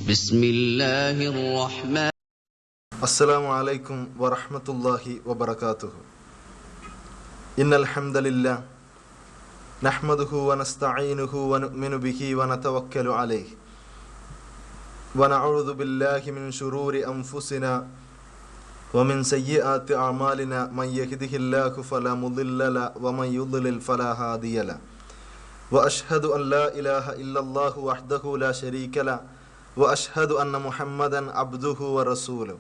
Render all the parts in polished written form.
ബിസ്മില്ലാഹിർ റഹ്മാൻ. അസ്സലാമു അലൈക്കും വറഹ്മത്തുള്ളാഹി വബറകാതുഹു. ഇന്നൽ ഹംദലില്ലാഹ് നഹ്മദുഹു വനസ്തഈനുഹു വനുഅ്മിനു ബിഹി വനതവക്കലു അലൈഹി വനഊദു ബില്ലാഹി മിൻ ശുറൂരി അൻഫുസിനാ വമിൻ സയ്യിആതി അഅമാലിനാ മൻ യഹ്ദിഹില്ലാഹു ഫലാ മുദില്ല ലഹു വമൻ യുദ്ലിൽ ഫലാ ഹാദിയ ലഹു വഅശ്ഹദു അൻ ലാ ഇലാഹ ഇല്ലല്ലാഹു വഹ്ദഹു ലാ ശരീക ലഹു വഅശ്ഹദു അന്ന മുഹമ്മദൻ അബ്ദുഹു വറസൂലുഹു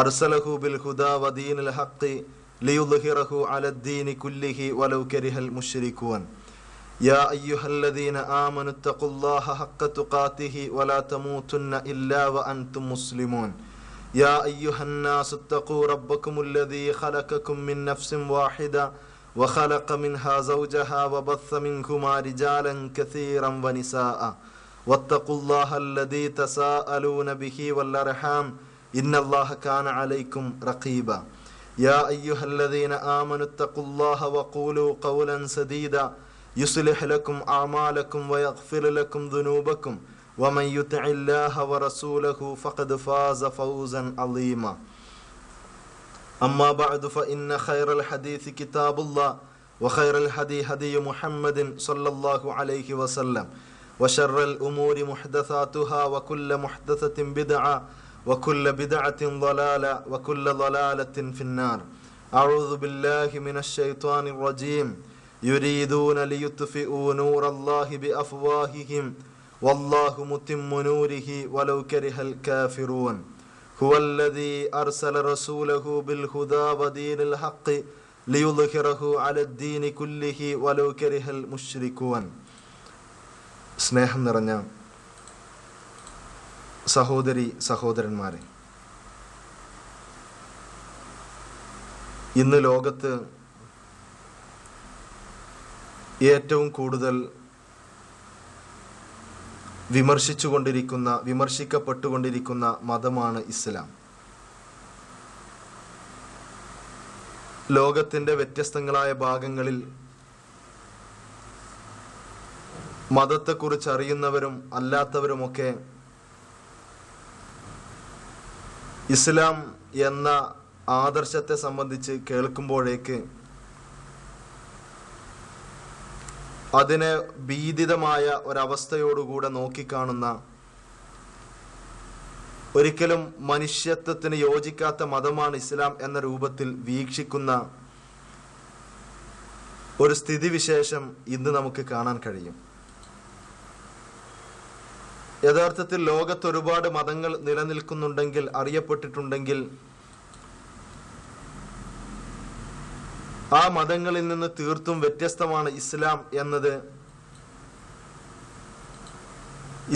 അർസലഹു ബിൽ ഹുദാ വദീനിൽ ഹഖ് ലിയുദ്ഹിറഹു അലദ്ദീനി കുല്ലിഹി വലൗ കരിഹൽ മുശ്രികൂൻ. യാ അയ്യുഹല്ലദീന ആമനു തഖുല്ലാഹ ഹഖ്ക തുഖാതിഹി വലാ തമൂതുന്ന ഇല്ലാ വഅൻതും മുസ്ലിമൂൻ. യാ അയ്യുഹന്നാസു തഖൂ റബ്ബക്കുമുല്ലദീ ഖലഖകും മിൻ നഫ്സിൻ വാഹിദ വഖലഖ മിൻഹാ സൗജഹാ വബസ്സ മിൻഹുമാ റിജാലൻ കസീറൻ വനിസാഅ വത്തഖുല്ലാഹല്ലദീ തസാഅലൂന ബിഹി വൽഅർഹാം ഇന്നല്ലാഹ കാന അലൈക്കും റഖീബ. യാ അയ്യുഹല്ലദീന ആമനു തഖുല്ലാഹ വഖൂലൂ ഖൗലൻ സദീദാ യുസ്ലിഹ് ലക്കും അഅമാലക്കും വയഗ്ഫിർ ലക്കും ദുനൂബക്കും വമൻ യുതിഇല്ലാഹ വറസൂലഹു ഫഖദ് ഫാസ ഫൗസൻ അളീമ. അമ്മാ ബഅദു ഫഇന്ന ഖൈറൽ ഹദീസ് കിതാബുല്ലാഹ് വഖൈറൽ ഹദീ ഹദീ മുഹമ്മദിൻ സ്വല്ലല്ലാഹു അലൈഹി വസല്ലം വശർറൽ ഉമൂരി മുഹ്ദസാതുഹാ വകുല്ല മുഹ്ദസത്തിൻ ബിദ്അ വകുല്ല ബിദ്അത്തിൻ ളലാല വകുല്ല ളലാലത്തിൻ ഫിന്നാർ. അഊദു ബില്ലാഹി മിനശ് ശൈത്വാനിർ റജീം. യുരീദൂന ലിയുത്ഫിഊ നൂറല്ലാഹി ബിഅഫ്വാഹിഹിം വല്ലാഹു മുതിമ്മു നൂരിഹി വലൗ കരിഹൽ കാഫിറൂൻ. ഹുവല്ലദീ അർസല റസൂലഹു ബിൽ ഹുദാ വദീനിൽ ഹഖ് ലിയുദ്ഹിറഹു അലദ്ദീനി കുല്ലിഹി വലൗ കരിഹൽ മുശ്രികൂൻ. സ്നേഹം നിറഞ്ഞ സഹോദരി സഹോദരന്മാരെ, ഇന്ന് ലോകത്ത് ഏറ്റവും കൂടുതൽ വിമർശിക്കപ്പെട്ടുകൊണ്ടിരിക്കുന്ന മതമാണ് ഇസ്ലാം. ലോകത്തിൻ്റെ വ്യത്യസ്തങ്ങളായ ഭാഗങ്ങളിൽ മതത്തെക്കുറിച്ച് അറിയുന്നവരും അല്ലാത്തവരുമൊക്കെ ഇസ്ലാം എന്ന ആദർശത്തെ സംബന്ധിച്ച് കേൾക്കുമ്പോഴേക്ക് അതിനെ ഭീതിതമായ ഒരവസ്ഥയോടുകൂടെ നോക്കിക്കാണുന്ന, ഒരിക്കലും മനുഷ്യത്വത്തിന് യോജിക്കാത്ത മതമാണ് ഇസ്ലാം എന്ന രൂപത്തിൽ വീക്ഷിക്കുന്ന ഒരു സ്ഥിതിവിശേഷം ഇന്ന് നമുക്ക് കാണാൻ കഴിയും. യഥാർത്ഥത്തിൽ ലോകത്ത് ഒരുപാട് മതങ്ങൾ നിലനിൽക്കുന്നുണ്ടെങ്കിൽ, അറിയപ്പെട്ടിട്ടുണ്ടെങ്കിൽ, ആ മതങ്ങളിൽ നിന്ന് തീർത്തും വ്യത്യസ്തമാണ് ഇസ്ലാം എന്നത്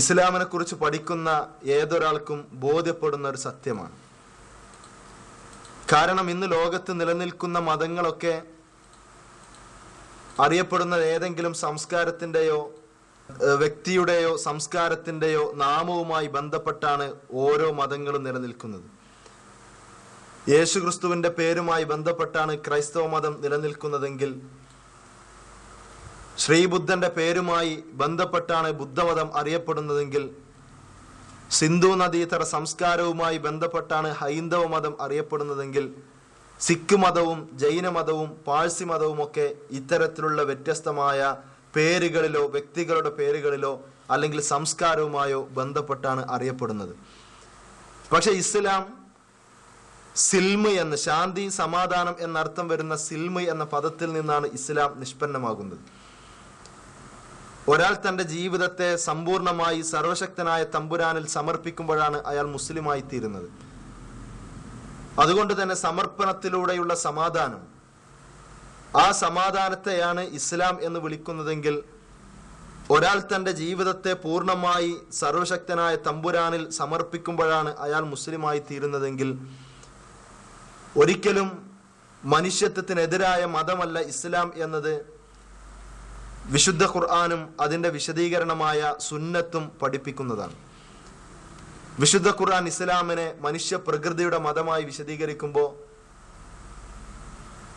ഇസ്ലാമിനെ കുറിച്ച് പഠിക്കുന്ന ഏതൊരാൾക്കും ബോധ്യപ്പെടുന്ന ഒരു സത്യമാണ്. കാരണം ഇന്ന് ലോകത്ത് നിലനിൽക്കുന്ന മതങ്ങളൊക്കെ അറിയപ്പെടുന്ന ഏതെങ്കിലും സംസ്കാരത്തിൻ്റെയോ വ്യക്തിയുടെയോ സംസ്കാരത്തിൻ്റെയോ നാമവുമായി ബന്ധപ്പെട്ടാണ് ഓരോ മതങ്ങളും നിലനിൽക്കുന്നത്. യേശുക്രിസ്തുവിൻ്റെ പേരുമായി ബന്ധപ്പെട്ടാണ് ക്രൈസ്തവ മതം നിലനിൽക്കുന്നതെങ്കിൽ, ശ്രീബുദ്ധന്റെ പേരുമായി ബന്ധപ്പെട്ടാണ് ബുദ്ധമതം അറിയപ്പെടുന്നതെങ്കിൽ, സിന്ധു നദീതട സംസ്കാരവുമായി ബന്ധപ്പെട്ടാണ് ഹൈന്ദവ മതം അറിയപ്പെടുന്നതെങ്കിൽ, സിഖ് മതവും ജൈനമതവും പാഴ്സി മതവും ഒക്കെ ഇത്തരത്തിലുള്ള വ്യത്യസ്തമായ പേരുകളിലോ വ്യക്തികളുടെ പേരുകളിലോ അല്ലെങ്കിൽ സംസ്കാരവുമായോ ബന്ധപ്പെട്ടാണ് അറിയപ്പെടുന്നത്. പക്ഷെ ഇസ്ലാം സിൽമ് എന്ന്, ശാന്തി സമാധാനം എന്നർത്ഥം വരുന്ന സിൽമ് എന്ന പദത്തിൽ നിന്നാണ് ഇസ്ലാം നിഷ്പന്നമാകുന്നത്. ഒരാൾ തൻ്റെ ജീവിതത്തെ സമ്പൂർണമായി സർവശക്തനായ തമ്പുരാനിൽ സമർപ്പിക്കുമ്പോഴാണ് അയാൾ മുസ്ലിമായി തീരുന്നത്. അതുകൊണ്ട് തന്നെ സമർപ്പണത്തിലൂടെയുള്ള സമാധാനം, ആ സമാധാനത്തെയാണ് ഇസ്ലാം എന്ന് വിളിക്കുന്നതെങ്കിൽ, ഒരാൾ തൻ്റെ ജീവിതത്തെ പൂർണ്ണമായി സർവശക്തനായ തമ്പുരാനിൽ സമർപ്പിക്കുമ്പോഴാണ് അയാൾ മുസ്ലിമായി തീരുന്നതെങ്കിൽ, ഒരിക്കലും മനുഷ്യത്വത്തിനെതിരായ മതമല്ല ഇസ്ലാം എന്നത് വിശുദ്ധ ഖുർആനും അതിൻ്റെ വിശദീകരണമായ സുന്നത്തും പഠിപ്പിക്കുന്നതാണ്. വിശുദ്ധ ഖുർആൻ ഇസ്ലാമിനെ മനുഷ്യ പ്രകൃതിയുടെ മതമായി വിശദീകരിക്കുമ്പോൾ,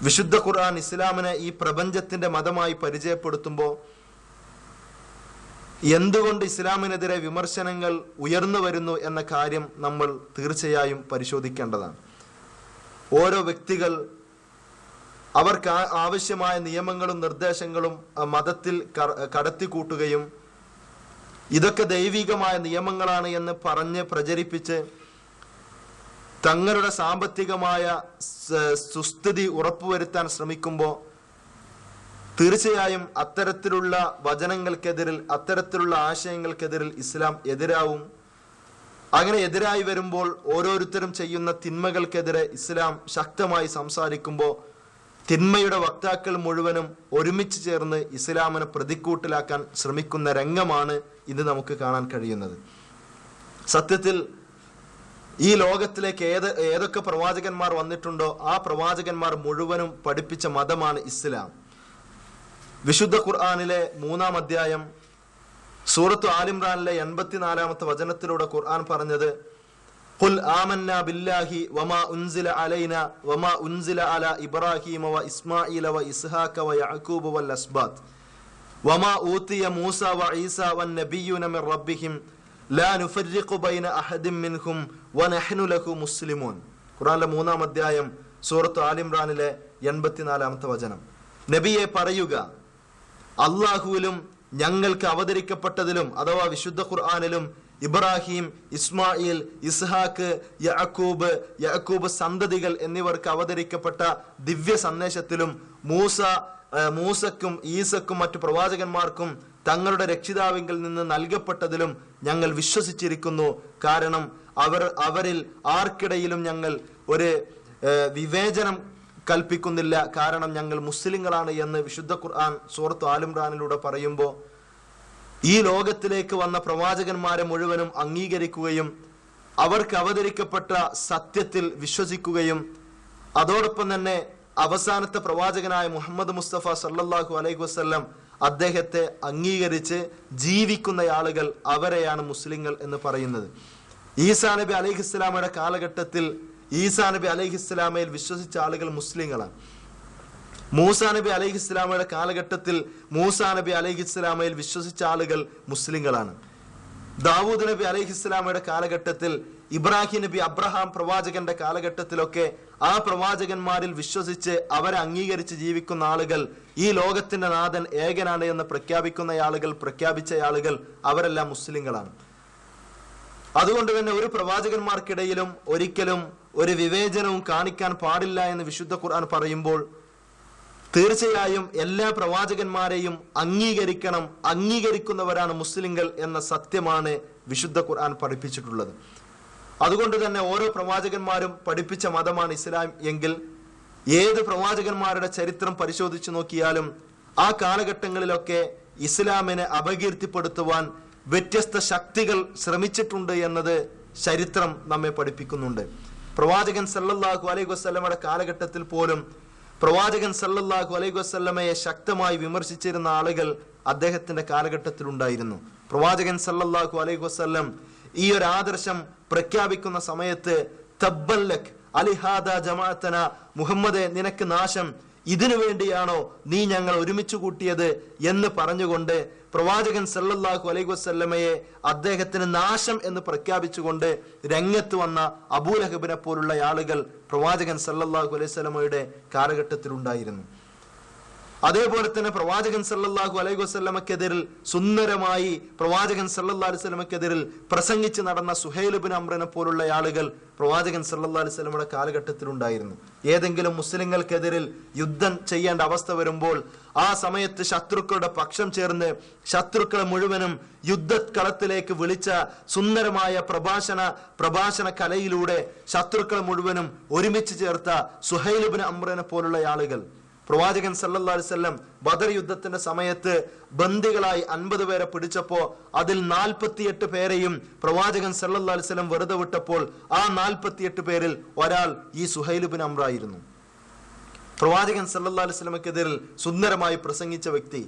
വിശുദ്ധ ഖുർആൻ ഇസ്ലാമിനെ ഈ പ്രപഞ്ചത്തിന്റെ മതമായി പരിചയപ്പെടുത്തുമ്പോൾ, എന്തുകൊണ്ട് ഇസ്ലാമിനെതിരെ വിമർശനങ്ങൾ ഉയർന്നു വരുന്നു എന്ന കാര്യം നമ്മൾ തീർച്ചയായും പരിശോധിക്കേണ്ടതാണ്. ഓരോ വ്യക്തികൾ അവർക്ക് ആവശ്യമായ നിയമങ്ങളും നിർദ്ദേശങ്ങളും മതത്തിൽ കടത്തിക്കൂട്ടുകയും ഇതൊക്കെ ദൈവികമായ നിയമങ്ങളാണ് എന്ന് പറഞ്ഞ് പ്രചരിപ്പിച്ച് തങ്ങളുടെ സാമ്പത്തികമായ സുസ്ഥിതി ഉറപ്പുവരുത്താൻ ശ്രമിക്കുമ്പോൾ തീർച്ചയായും അത്തരത്തിലുള്ള വചനങ്ങൾക്കെതിരിൽ, അത്തരത്തിലുള്ള ആശയങ്ങൾക്കെതിരിൽ ഇസ്ലാം എതിരാവും. അങ്ങനെ എതിരായി വരുമ്പോൾ ഓരോരുത്തരും ചെയ്യുന്ന തിന്മകൾക്കെതിരെ ഇസ്ലാം ശക്തമായി സംസാരിക്കുമ്പോൾ തിന്മയുടെ വക്താക്കൾ മുഴുവനും ഒരുമിച്ച് ചേർന്ന് ഇസ്ലാമിനെ പ്രതിക്കൂട്ടിലാക്കാൻ ശ്രമിക്കുന്ന രംഗമാണ് ഇത് നമുക്ക് കാണാൻ കഴിയുന്നത്. സത്യത്തിൽ ഈ ലോകത്തിലേക്ക് ഏതൊക്കെ പ്രവാചകന്മാർ വന്നിട്ടുണ്ടോ ആ പ്രവാചകന്മാർ മുഴുവനും പഠിപ്പിച്ച മതമാണ് ഇസ്ലാം. വിശുദ്ധ ഖുർആനിലെ 3-ാം അധ്യായം സൂറത്ത് ആലിംറാനിലെ 84-ാമത്തെ വചനത്തിലൂടെ ഖുർആൻ പറഞ്ഞത് ഖുൽ ആമന്നാ ബില്ലാഹി വമാ ഉൻസില അലൈനാ വമാ ഉൻസില അലാ ഇബ്രാഹീമ വ ഇസ്മാഈല വ ഇസ്ഹാഖ വ യഅഖൂബ വൽ അസ്ബാത്ത് വമാ ഊതിയ മൂസ വ ഈസ വൻ നബിയ്യൂന മിർ റബ്ബിഹിം ലാ നുഫർരിഖു ബൈന അഹദിൻ മിൻഹും വ നഹ്നു ലഹു മുസ്ലിമൂൻ. ഖുർആനിലെ 3-ാം അധ്യായം സൂറത്ത് ആലിംറാനിലെ 84-ാമത്തെ വചനം. നബിയെ പറയുക, അല്ലാഹുവിലും ഞങ്ങൾക്ക് അവതരിക്കപ്പെട്ടതിലും അഥവാ വിശുദ്ധ ഖുർആനിലും ഇബ്രാഹിം, ഇസ്മായിൽ, ഇസ്ഹാഖ്, യഅഖൂബ് സന്തതികൾ എന്നിവർക്ക് അവതരിക്കപ്പെട്ട ദിവ്യ സന്ദേശത്തിലും മൂസക്കും ഈസക്കും മറ്റു പ്രവാചകന്മാർക്കും തങ്ങളുടെ രക്ഷിതാവിങ്കിൽ നിന്ന് നൽകപ്പെട്ടതിലും ഞങ്ങൾ വിശ്വസിച്ചിരിക്കുന്നു. കാരണം അവരിൽ ആർക്കിടയിലും ഞങ്ങൾ ഒരു വിവേചനം കൽപ്പിക്കുന്നില്ല. കാരണം ഞങ്ങൾ മുസ്ലിങ്ങളാണ് എന്ന് വിശുദ്ധ ഖുർആൻ സൂറത്ത് ആലിംറാനിലൂടെ പറയുമ്പോൾ ഈ ലോകത്തിലേക്ക് വന്ന പ്രവാചകന്മാരെ മുഴുവനും അംഗീകരിക്കുകയും അവർക്ക് അവതരിക്കപ്പെട്ട സത്യത്തിൽ വിശ്വസിക്കുകയും അതോടൊപ്പം തന്നെ അവസാനത്തെ പ്രവാചകനായ മുഹമ്മദ് മുസ്തഫ സല്ലല്ലാഹു അലൈഹി വസല്ലം അദ്ദേഹത്തെ അംഗീകരിച്ച് ജീവിക്കുന്ന ആളുകൾ അവരെയാണ് മുസ്ലിങ്ങൾ എന്ന് പറയുന്നത്. ഈസാ നബി അലൈഹിസ്സലാമയുടെ കാലഘട്ടത്തിൽ ഈസാ നബി അലൈഹിസ്സലാമയിൽ വിശ്വസിച്ച ആളുകൾ മുസ്ലിങ്ങളാണ്. മൂസാ നബി അലൈഹിസ്സലാമയുടെ കാലഘട്ടത്തിൽ മൂസാ നബി അലൈഹിസ്സലാമയിൽ വിശ്വസിച്ച ആളുകൾ മുസ്ലിങ്ങളാണ്. ദാവൂദ് നബി അലൈഹിസ്സലാമയുടെ കാലഘട്ടത്തിൽ, ഇബ്രാഹിം നബി, അബ്രഹാം പ്രവാചകന്റെ കാലഘട്ടത്തിലൊക്കെ ആ പ്രവാചകന്മാരിൽ വിശ്വസിച്ച് അവരെ അംഗീകരിച്ച് ജീവിക്കുന്ന ആളുകൾ, ഈ ലോകത്തിന്റെ നാഥൻ ഏകനാണ് എന്ന് പ്രഖ്യാപിക്കുന്ന ആളുകൾ, പ്രഖ്യാപിച്ച ആളുകൾ അവരെല്ലാം മുസ്ലിങ്ങളാണ്. അതുകൊണ്ട് തന്നെ ഒരു പ്രവാചകന്മാർക്കിടയിലും ഒരിക്കലും ഒരു വിവേചനവും കാണിക്കാൻ പാടില്ല എന്ന് വിശുദ്ധ ഖുർആൻ പറയുമ്പോൾ തീർച്ചയായും എല്ലാ പ്രവാചകന്മാരെയും അംഗീകരിക്കണം, അംഗീകരിക്കുന്നവരാണ് മുസ്ലിങ്ങൾ എന്ന സത്യമാണ് വിശുദ്ധ ഖുർആൻ പഠിപ്പിച്ചിട്ടുള്ളത്. അതുകൊണ്ട് തന്നെ ഓരോ പ്രവാചകന്മാരും പഠിപ്പിച്ച മതമാണ് ഇസ്ലാം എങ്കിൽ ഏത് പ്രവാചകന്മാരുടെ ചരിത്രം പരിശോധിച്ചു നോക്കിയാലും ആ കാലഘട്ടങ്ങളിലൊക്കെ ഇസ്ലാമിനെ അപകീർത്തിപ്പെടുത്തുവാൻ വ്യത്യസ്ത ശക്തികൾ ശ്രമിച്ചിട്ടുണ്ട് എന്നത് ചരിത്രം നമ്മെ പഠിപ്പിക്കുന്നുണ്ട്. പ്രവാചകൻ സല്ലല്ലാഹു അലൈഹി വസല്ലമയുടെ കാലഘട്ടത്തിൽ പോലും പ്രവാചകൻ സല്ലല്ലാഹു അലൈഹി വസല്ലമയെ ശക്തമായി വിമർശിച്ചിരുന്ന ആളുകൾ അദ്ദേഹത്തിന്റെ കാലഘട്ടത്തിൽ ഉണ്ടായിരുന്നു. പ്രവാചകൻ സല്ലല്ലാഹു അലൈഹി വസല്ലം ഈ ഒരു ആദർശം പ്രഖ്യാപിക്കുന്ന സമയത്ത് തബ്ബൻ ലക് അലിഹാദ ജമാഅത്തന, മുഹമ്മദേ നിനക്ക് നാശം, ഇതിനു വേണ്ടിയാണോ നീ ഞങ്ങൾ ഒരുമിച്ച് കൂട്ടിയത് എന്ന് പറഞ്ഞുകൊണ്ട് പ്രവാചകൻ സല്ലല്ലാഹു അലൈഹി വസല്ലമയെ അദ്ദേഹത്തിന് നാശം എന്ന് പ്രഖ്യാപിച്ചുകൊണ്ട് രംഗത്ത് വന്ന അബൂലഹബിനെ പോലുള്ള ആളുകൾ പ്രവാചകൻ സല്ലല്ലാഹു അലൈഹി വസല്ലമയുടെ കാലഘട്ടത്തിൽ ഉണ്ടായിരുന്നു. അതേപോലെ തന്നെ പ്രവാചകൻ സല്ലല്ലാഹു അലൈഹി വസല്ലമക്കെതിരിൽ സുന്ദരമായി പ്രവാചകൻ സല്ലല്ലാഹു അലൈഹി വസല്ലമക്കെതിരിൽ പ്രസംഗിച്ച് നടന്ന സുഹൈൽ ഇബ്നു അംറിനെ പോലുള്ള ആളുകൾ പ്രവാചകൻ സല്ലല്ലാഹു അലൈഹി വസല്ലമയുടെ കാലഘട്ടത്തിൽ ഉണ്ടായിരുന്നു. ഏതെങ്കിലും മുസ്ലിങ്ങൾക്കെതിരിൽ യുദ്ധം ചെയ്യേണ്ട അവസ്ഥ വരുമ്പോൾ ആ സമയത്ത് ശത്രുക്കളുടെ പക്ഷം ചേർന്ന് ശത്രുക്കളെ മുഴുവനും യുദ്ധക്കളത്തിലേക്ക് വിളിച്ച സുന്ദരമായ പ്രഭാഷണ കലയിലൂടെ ശത്രുക്കളെ മുഴുവനും ഒരുമിച്ച് ചേർത്ത സുഹൈൽ ഇബ്നു അംറിനെ പോലുള്ള ആളുകൾ പ്രവാചകൻ സല്ലല്ലാഹു അലൈഹി വസല്ലം ബദർ യുദ്ധത്തിന്റെ സമയത്ത് ബന്ദികളായി 50 പേരെ പിടിച്ചപ്പോ അതിൽ 48 പേരെയും പ്രവാചകൻ സല്ലല്ലാഹു അലൈഹി വസല്ലം വെറുതെ വിട്ടപ്പോൾ ആ 48 പേരിൽ ഒരാൾ ഈ സുഹൈൽ ഇബ്നു അംർ ആയിരുന്നു. പ്രവാചകൻ സല്ലല്ലാഹു അലൈഹി വസല്ലമക്കെതിരിൽ സുന്ദരമായി പ്രസംഗിച്ച വ്യക്തി,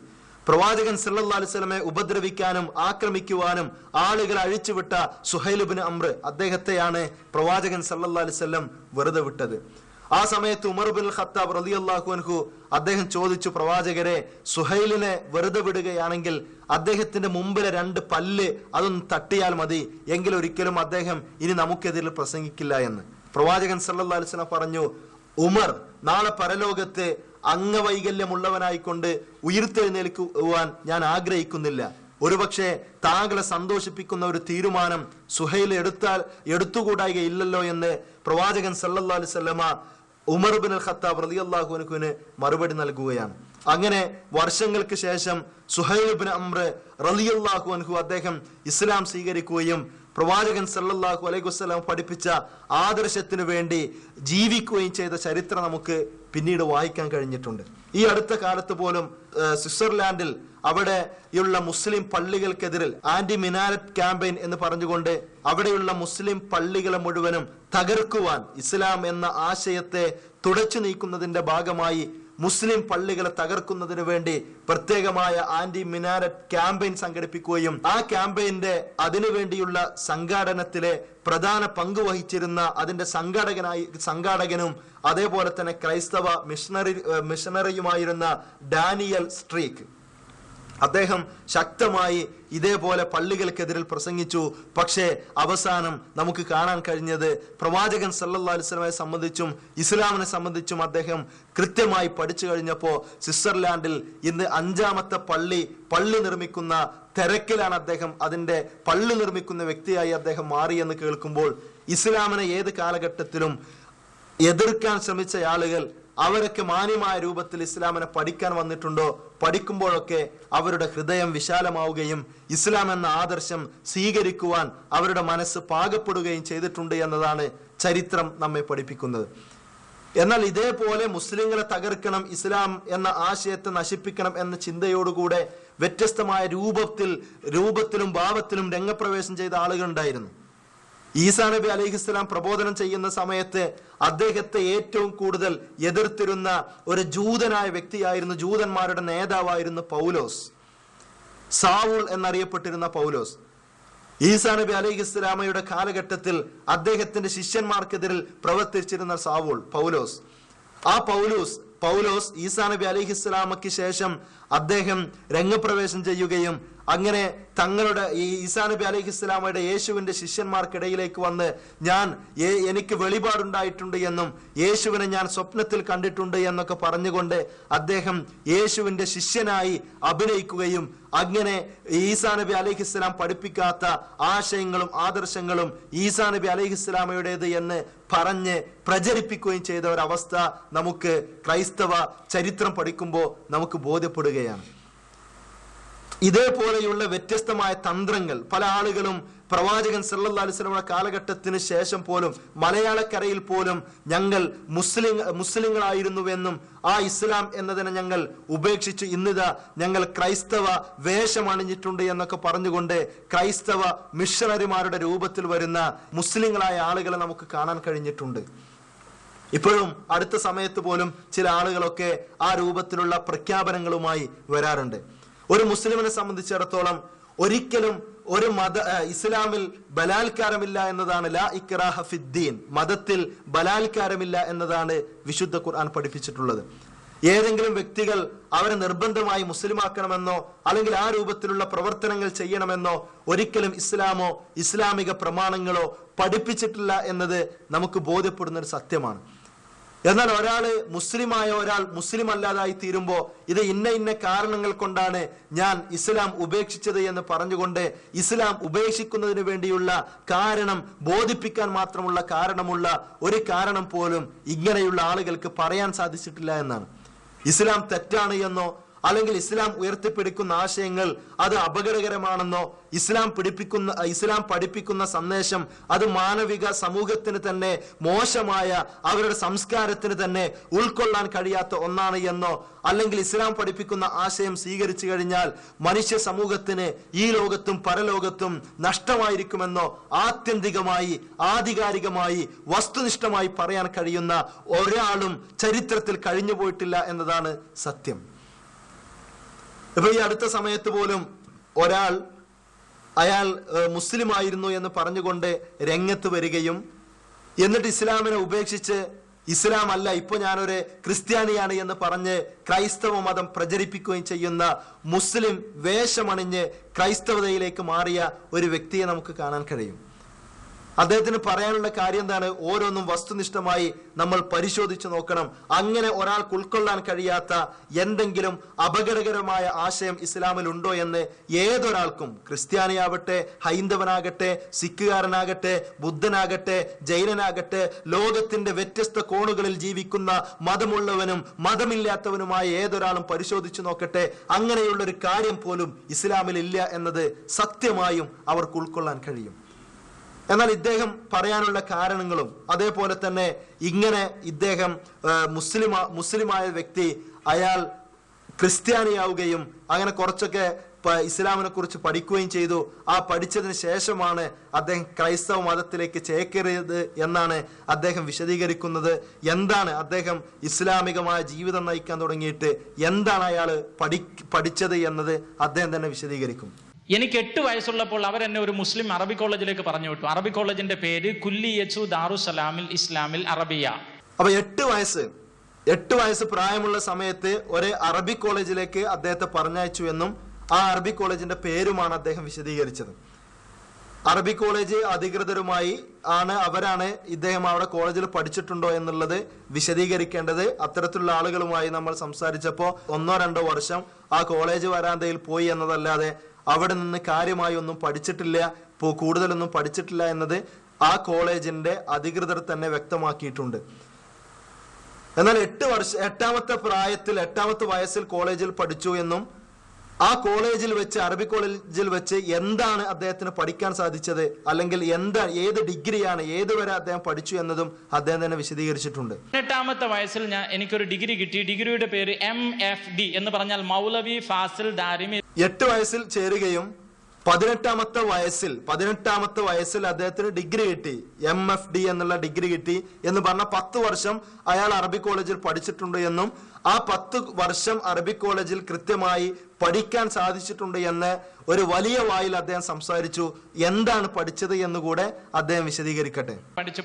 പ്രവാചകൻ സല്ലല്ലാഹു അലൈഹി വസല്ലമയെ ഉപദ്രവിക്കാനും ആക്രമിക്കുവാനും ആളുകൾ അഴിച്ചുവിട്ട സുഹൈൽ ഇബ്നു അംർ, അദ്ദേഹത്തെയാണ് പ്രവാചകൻ സല്ലല്ലാഹു അലൈഹി വസല്ലം വെറുതെ വിട്ടത്. ആ സമയത്ത് ഉമർ ബിൻ ഖത്താബ് റളിയല്ലാഹു അൻഹു അദ്ദേഹം ചോദിച്ചു, പ്രവാചകരെ, സുഹൈലിനെ വെറുതെ വിടുകയാണെങ്കിൽ അദ്ദേഹത്തിന്റെ മുമ്പിലെ 2 പല്ല് അതൊന്ന് തട്ടിയാൽ മതി, എങ്കിൽ ഒരിക്കലും അദ്ദേഹം ഇനി നമുക്കെതിരിൽ പ്രസംഗിക്കില്ല എന്ന്. പ്രവാചകൻ സല്ലല്ലാഹു അലൈഹി വസല്ലം പറഞ്ഞു, ഉമർ നാളെ പരലോകത്ത് അംഗവൈകല്യമുള്ളവനായിക്കൊണ്ട് ഉയർത്തെഴുന്നേൽക്കുവാൻ ഞാൻ ആഗ്രഹിക്കുന്നില്ല. ഒരുപക്ഷെ താങ്കളെ സന്തോഷിപ്പിക്കുന്ന ഒരു തീരുമാനം സുഹൈൽ എടുത്തുകൂടായികയില്ലല്ലോ എന്ന് പ്രവാചകൻ സല്ലല്ലാഹു അലൈഹി വസല്ലമ ഉമർ ബിൻ ഖത്താബ് റളിയല്ലാഹു അൻഹുവിന് മറുപടി നൽകുകയാണ്. അങ്ങനെ വർഷങ്ങൾക്ക് ശേഷം സുഹൈൽ ബിൻ അംർ റളിയല്ലാഹു അൻഹു അദ്ദേഹം ഇസ്ലാം സ്വീകരിക്കുകയും പ്രവാചകൻ സല്ലല്ലാഹു അലൈഹി വസല്ലം പഠിപ്പിച്ച ആദർശത്തിനു വേണ്ടി ജീവിക്കുകയും ചെയ്ത ചരിത്രം നമുക്ക് പിന്നീട് വായിക്കാൻ കഴിഞ്ഞിട്ടുണ്ട്. ഈ അടുത്ത കാലത്ത് പോലും സ്വിറ്റ്സർലാൻഡിൽ അവിടെയുള്ള മുസ്ലിം പള്ളികൾക്കെതിരിൽ ആന്റി മിനാരറ്റ് ക്യാമ്പയിൻ എന്ന് പറഞ്ഞുകൊണ്ട് അവിടെയുള്ള മുസ്ലിം പള്ളികളെ മുഴുവനും തകർക്കുവാൻ, ഇസ്ലാം എന്ന ആശയത്തെ തുടച്ചു നീക്കുന്നതിന്റെ ഭാഗമായി മുസ്ലിം പള്ളികളെ തകർക്കുന്നതിന് വേണ്ടി പ്രത്യേകമായ ആന്റി മിനാരറ്റ് ക്യാമ്പയിൻ സംഘടിപ്പിക്കുകയും ആ ക്യാമ്പയിന്റെ അതിനുവേണ്ടിയുള്ള സംഘാടനത്തിലെ പ്രധാന പങ്ക് വഹിച്ചിരുന്ന അതിന്റെ സംഘാടകനും അതേപോലെ തന്നെ ക്രൈസ്തവ മിഷണറിയുമായിരുന്ന ഡാനിയൽ സ്ട്രീക്ക്, അദ്ദേഹം ശക്തമായി ഇതേപോലെ പള്ളികൾക്കെതിരിൽ പ്രസംഗിച്ചു. പക്ഷേ അവസാനം നമുക്ക് കാണാൻ കഴിഞ്ഞത് പ്രവാചകൻ സല്ലല്ലാഹു അലൈഹി വസല്ലമയെ സംബന്ധിച്ചും ഇസ്ലാമിനെ സംബന്ധിച്ചും അദ്ദേഹം കൃത്യമായി പഠിച്ചു കഴിഞ്ഞപ്പോൾ സ്വിറ്റ്സർലാൻഡിൽ ഇന്ന് 5ാമത്തെ പള്ളി നിർമ്മിക്കുന്ന തിരക്കിലാണ് അദ്ദേഹം. അതിന്റെ പള്ളി നിർമ്മിക്കുന്ന വ്യക്തിയായി അദ്ദേഹം മാറിയെന്ന് കേൾക്കുമ്പോൾ ഇസ്ലാമിനെ ഏത് കാലഘട്ടത്തിലും എതിർക്കാൻ ശ്രമിച്ച ആളുകൾ അവരൊക്കെ മാന്യമായ രൂപത്തിൽ ഇസ്ലാമിനെ പഠിക്കാൻ വന്നിട്ടുണ്ടോ? പഠിക്കുമ്പോഴൊക്കെ അവരുടെ ഹൃദയം വിശാലമാവുകയും ഇസ്ലാം എന്ന ആദർശം സ്വീകരിക്കുവാൻ അവരുടെ മനസ്സ് പാകപ്പെടുകയും ചെയ്തിട്ടുണ്ട് എന്നതാണ് ചരിത്രം നമ്മെ പഠിപ്പിക്കുന്നത്. എന്നാൽ ഇതേപോലെ മുസ്ലിങ്ങളെ തകർക്കണം, ഇസ്ലാം എന്ന ആശയത്തെ നശിപ്പിക്കണം എന്ന ചിന്തയോടുകൂടെ വ്യത്യസ്തമായ രൂപത്തിലും ഭാവത്തിലും രംഗപ്രവേശം ചെയ്ത ആളുകളുണ്ടായിരുന്നു. ഈസാ നബി അലൈഹിസ്സലാം പ്രബോധനം ചെയ്യുന്ന സമയത്ത് അദ്ദേഹത്തെ ഏറ്റവും കൂടുതൽ എതിർത്തിരുന്ന ഒരു ജൂതനായ വ്യക്തിയായിരുന്നു, ജൂതന്മാരുടെ നേതാവായിരുന്നു പൗലോസ്, സാവൂൾ എന്നറിയപ്പെട്ടിരുന്ന പൗലോസ്. ഈസാ നബി അലൈഹിസ്സലാമയുടെ കാലഘട്ടത്തിൽ അദ്ദേഹത്തിന്റെ ശിഷ്യന്മാർക്കെതിരിൽ പ്രവർത്തിച്ചിരുന്ന ആ പൗലോസ് ഈസാ നബി അലൈഹിസ്സലാമയ്ക്ക് ശേഷം അദ്ദേഹം രംഗപ്രവേശം ചെയ്യുകയും അങ്ങനെ തങ്ങളുടെ ഈ ഈസാ നബി അലൈഹിസ്സലാമയുടെ യേശുവിന്റെ ശിഷ്യന്മാർക്കിടയിലേക്ക് വന്ന് എനിക്ക് വെളിപാടുണ്ടായിട്ടുണ്ട് എന്നും യേശുവിനെ ഞാൻ സ്വപ്നത്തിൽ കണ്ടിട്ടുണ്ട് എന്നൊക്കെ പറഞ്ഞുകൊണ്ട് അദ്ദേഹം യേശുവിന്റെ ശിഷ്യനായി അഭിനയിക്കുകയും അങ്ങനെ ഈസാ നബി അലൈഹിസ്സലാം പഠിപ്പിക്കാത്ത ആശയങ്ങളും ആദർശങ്ങളും ഈസാ നബി അലൈഹിസ്സലാമയുടേത് എന്ന് പറഞ്ഞ് പ്രചരിപ്പിക്കുകയും ചെയ്ത ഒരവസ്ഥ നമുക്ക് ക്രൈസ്തവ ചരിത്രം പഠിക്കുമ്പോൾ നമുക്ക് ബോധ്യപ്പെടുകയാണ്. ഇതേപോലെയുള്ള വ്യത്യസ്തമായ തന്ത്രങ്ങൾ പല ആളുകളും പ്രവാചകൻ സല്ലല്ലാഹു അലൈഹി വസല്ലമയുടെ കാലഘട്ടത്തിന് ശേഷം പോലും മലയാളക്കരയിൽ പോലും ഞങ്ങൾ മുസ്ലിങ്ങളായിരുന്നുവെന്നും ആ ഇസ്ലാം എന്നതിനെ ഞങ്ങൾ ഉപേക്ഷിച്ചു ഇന്നിതാ ഞങ്ങൾ ക്രൈസ്തവ വേഷമണിഞ്ഞിട്ടുണ്ട് എന്നൊക്കെ പറഞ്ഞുകൊണ്ട് ക്രൈസ്തവ മിഷണറിമാരുടെ രൂപത്തിൽ വരുന്ന മുസ്ലിങ്ങളായ ആളുകളെ നമുക്ക് കാണാൻ കഴിഞ്ഞിട്ടുണ്ട്. ഇപ്പോഴും അടുത്ത സമയത്ത് പോലും ചില ആളുകളൊക്കെ ആ രൂപത്തിലുള്ള പ്രഖ്യാപനങ്ങളുമായി വരാറുണ്ട്. ഒരു മുസ്ലിമിനെ സംബന്ധിച്ചിടത്തോളം ഒരിക്കലും ഇസ്ലാമിൽ ബലാത്കാരമില്ല എന്നതാണ്, ലാ ഇക്റാഹ ഫിദ്ദീൻ, മതത്തിൽ ബലാത്കാരമില്ല എന്നതാണ് വിശുദ്ധ ഖുർആൻ പഠിപ്പിച്ചിട്ടുള്ളത്. ഏതെങ്കിലും വ്യക്തികൾ അവരെ നിർബന്ധമായി മുസ്ലിമാക്കണമെന്നോ അല്ലെങ്കിൽ ആ രൂപത്തിലുള്ള പ്രവർത്തനങ്ങൾ ചെയ്യണമെന്നോ ഒരിക്കലും ഇസ്ലാമോ ഇസ്ലാമിക പ്രമാണങ്ങളോ പഠിപ്പിച്ചിട്ടില്ല എന്നത് നമുക്ക് ബോധ്യപ്പെടുന്ന ഒരു സത്യമാണ്. എന്നാൽ ഒരാൾ മുസ്ലിം അല്ലാതായി തീരുമ്പോൾ ഇത് ഇന്ന കാരണങ്ങൾ കൊണ്ടാണ് ഞാൻ ഇസ്ലാം ഉപേക്ഷിച്ചത് എന്ന് പറഞ്ഞുകൊണ്ട് ഇസ്ലാം ഉപേക്ഷിക്കുന്നതിന് വേണ്ടിയുള്ള കാരണം ബോധിപ്പിക്കാൻ മാത്രമുള്ള കാരണമുള്ള ഒരു കാരണം പോലും ഇങ്ങനെയുള്ള ആളുകൾക്ക് പറയാൻ സാധിച്ചിട്ടില്ല എന്നാണ്. ഇസ്ലാം തെറ്റാണ് എന്നോ അല്ലെങ്കിൽ ഇസ്ലാം ഉയർത്തിപ്പിടിക്കുന്ന ആശയങ്ങൾ അത് അപകടകരമാണെന്നോ ഇസ്ലാം പഠിപ്പിക്കുന്ന സന്ദേശം അത് മാനവിക സമൂഹത്തിന് തന്നെ മോശമായ അവരുടെ സംസ്കാരത്തിന് തന്നെ ഉൾക്കൊള്ളാൻ കഴിയാത്ത ഒന്നാണ് എന്നോ അല്ലെങ്കിൽ ഇസ്ലാം പഠിപ്പിക്കുന്ന ആശയം സ്വീകരിച്ചു കഴിഞ്ഞാൽ മനുഷ്യ സമൂഹത്തിന് ഈ ലോകത്തും പരലോകത്തും നഷ്ടമായിരിക്കുമെന്നോ ആത്യന്തികമായി ആധികാരികമായി വസ്തുനിഷ്ഠമായി പറയാൻ കഴിയുന്ന ഒരാളും ചരിത്രത്തിൽ കഴിഞ്ഞു പോയിട്ടില്ല എന്നതാണ് സത്യം. ഇപ്പൊ ഈ അടുത്ത സമയത്ത് പോലും അയാൾ മുസ്ലിം ആയിരുന്നു എന്ന് പറഞ്ഞുകൊണ്ട് രംഗത്ത് വരികയും എന്നിട്ട് ഇസ്ലാമിനെ ഉപേക്ഷിച്ച് ഇസ്ലാം അല്ല, ഇപ്പൊ ഞാനൊരു ക്രിസ്ത്യാനിയാണ് എന്ന് പറഞ്ഞ് ക്രൈസ്തവ മതം പ്രചരിപ്പിക്കുകയും ചെയ്യുന്ന മുസ്ലിം വേഷമണിഞ്ഞ് ക്രൈസ്തവതയിലേക്ക് മാറിയ ഒരു വ്യക്തിയെ നമുക്ക് കാണാൻ കഴിയും. അദ്ദേഹത്തിന് പറയാനുള്ള കാര്യം എന്താണ്? ഓരോന്നും വസ്തുനിഷ്ഠമായി നമ്മൾ പരിശോധിച്ചു നോക്കണം. അങ്ങനെ ഒരാൾക്ക് ഉൾക്കൊള്ളാൻ കഴിയാത്ത എന്തെങ്കിലും അപകടകരമായ ആശയം ഇസ്ലാമിൽ ഉണ്ടോ എന്ന് ഏതൊരാൾക്കും, ക്രിസ്ത്യാനിയാവട്ടെ, ഹൈന്ദവനാകട്ടെ, സിഖുകാരനാകട്ടെ, ബുദ്ധനാകട്ടെ, ജൈനനാകട്ടെ, ലോകത്തിന്റെ വ്യത്യസ്ത കോണുകളിൽ ജീവിക്കുന്ന മതമുള്ളവനും മതമില്ലാത്തവനുമായ ഏതൊരാളും പരിശോധിച്ചു നോക്കട്ടെ, അങ്ങനെയുള്ളൊരു കാര്യം പോലും ഇസ്ലാമിൽ ഇല്ല എന്നത് സത്യമായും അവർക്ക് ഉൾക്കൊള്ളാൻ കഴിയും. എന്നാൽ ഇദ്ദേഹം പറയാനുള്ള കാരണങ്ങളും അതേപോലെ തന്നെ ഇങ്ങനെ ഇദ്ദേഹം മുസ്ലിമായ വ്യക്തി അയാൾ ക്രിസ്ത്യാനിയാവുകയും അങ്ങനെ കുറച്ചൊക്കെ ഇസ്ലാമിനെ കുറിച്ച് പഠിക്കുകയും ചെയ്തു. ആ പഠിച്ചതിന് ശേഷമാണ് അദ്ദേഹം ക്രൈസ്തവ മതത്തിലേക്ക് ചേക്കേറിയത് എന്നാണ് അദ്ദേഹം വിശദീകരിക്കുന്നത്. എന്താണ് അദ്ദേഹം ഇസ്ലാമികമായ ജീവിതം നയിക്കാൻ തുടങ്ങിയിട്ട് എന്താണ് അയാൾ പഠിച്ചത് എന്നത് അദ്ദേഹം തന്നെ വിശദീകരിക്കും. എനിക്ക് 8 വയസ്സുള്ളപ്പോൾ അവരെന്നെ ഒരു മുസ്ലിം അറബി കോളേജിലേക്ക് പറഞ്ഞു വിട്ടു. അറബി കോളേജിന്റെ പേര് കുല്ലിയത്തു ദാറുസ്സലാമിൽ ഇസ്ലാമിൽ അറബിയ. അപ്പൊ 8 വയസ്സ് പ്രായമുള്ള സമയത്ത് ഒരു അറബി കോളേജിലേക്ക് അദ്ദേഹത്തെ പറഞ്ഞയച്ചു എന്നും ആ അറബി കോളേജിന്റെ പേരുമാണ് അദ്ദേഹം വിശദീകരിച്ചത്. അറബി കോളേജ് അധികൃതരുമായി അവരാണ് ഇദ്ദേഹം അവിടെ കോളേജിൽ പഠിച്ചിട്ടുണ്ടോ എന്നുള്ളത് വിശദീകരിക്കേണ്ടത്. അത്തരത്തിലുള്ള ആളുകളുമായി നമ്മൾ സംസാരിച്ചപ്പോൾ 1-2 വർഷം ആ കോളേജ് വരാന്തയിൽ പോയി എന്നതല്ലാതെ അവിടെ നിന്ന് കാര്യമായി ഒന്നും പഠിച്ചിട്ടില്ല, കൂടുതലൊന്നും പഠിച്ചിട്ടില്ല എന്നത് ആ കോളേജിന്റെ അധികൃതർ തന്നെ വ്യക്തമാക്കിയിട്ടുണ്ട്. എന്നാൽ 8ാമത്തെ വയസ്സിൽ കോളേജിൽ പഠിച്ചു എന്നും ആ കോളേജിൽ വെച്ച്, അറബി കോളേജിൽ വെച്ച് എന്താണ് അദ്ദേഹത്തിന് പഠിക്കാൻ സാധിച്ചത്, അല്ലെങ്കിൽ ഏത് ഡിഗ്രിയാണ്, ഏതുവരെ അദ്ദേഹം പഠിച്ചു എന്നതും അദ്ദേഹം തന്നെ വിശദീകരിച്ചിട്ടുണ്ട്. 18ാമത്തെ വയസ്സിൽ എനിക്കൊരു ഡിഗ്രി കിട്ടി. ഡിഗ്രിയുടെ പേര് MFD എന്ന് പറഞ്ഞാൽ മൗലവി ഫാസിൽ ദാരിമി. 8 വയസ്സിൽ ചേരുകയും 18ാമത്തെ വയസ്സിൽ അദ്ദേഹത്തിന് ഡിഗ്രി കിട്ടി. MFD എന്നുള്ള ഡിഗ്രി കിട്ടി എന്ന് പറഞ്ഞ 10 വർഷം അയാൾ അറബി കോളേജിൽ പഠിച്ചിട്ടുണ്ട് എന്നും ആ 10 വർഷം അറബി കോളേജിൽ കൃത്യമായി പഠിക്കാൻ സാധിച്ചിട്ടുണ്ട് എന്ന് ഒരു വലിയ വായിൽ അദ്ദേഹം സംസാരിച്ചു. എന്താണ് പഠിച്ചത് എന്നുകൂടെ അദ്ദേഹം വിശദീകരിക്കട്ടെ.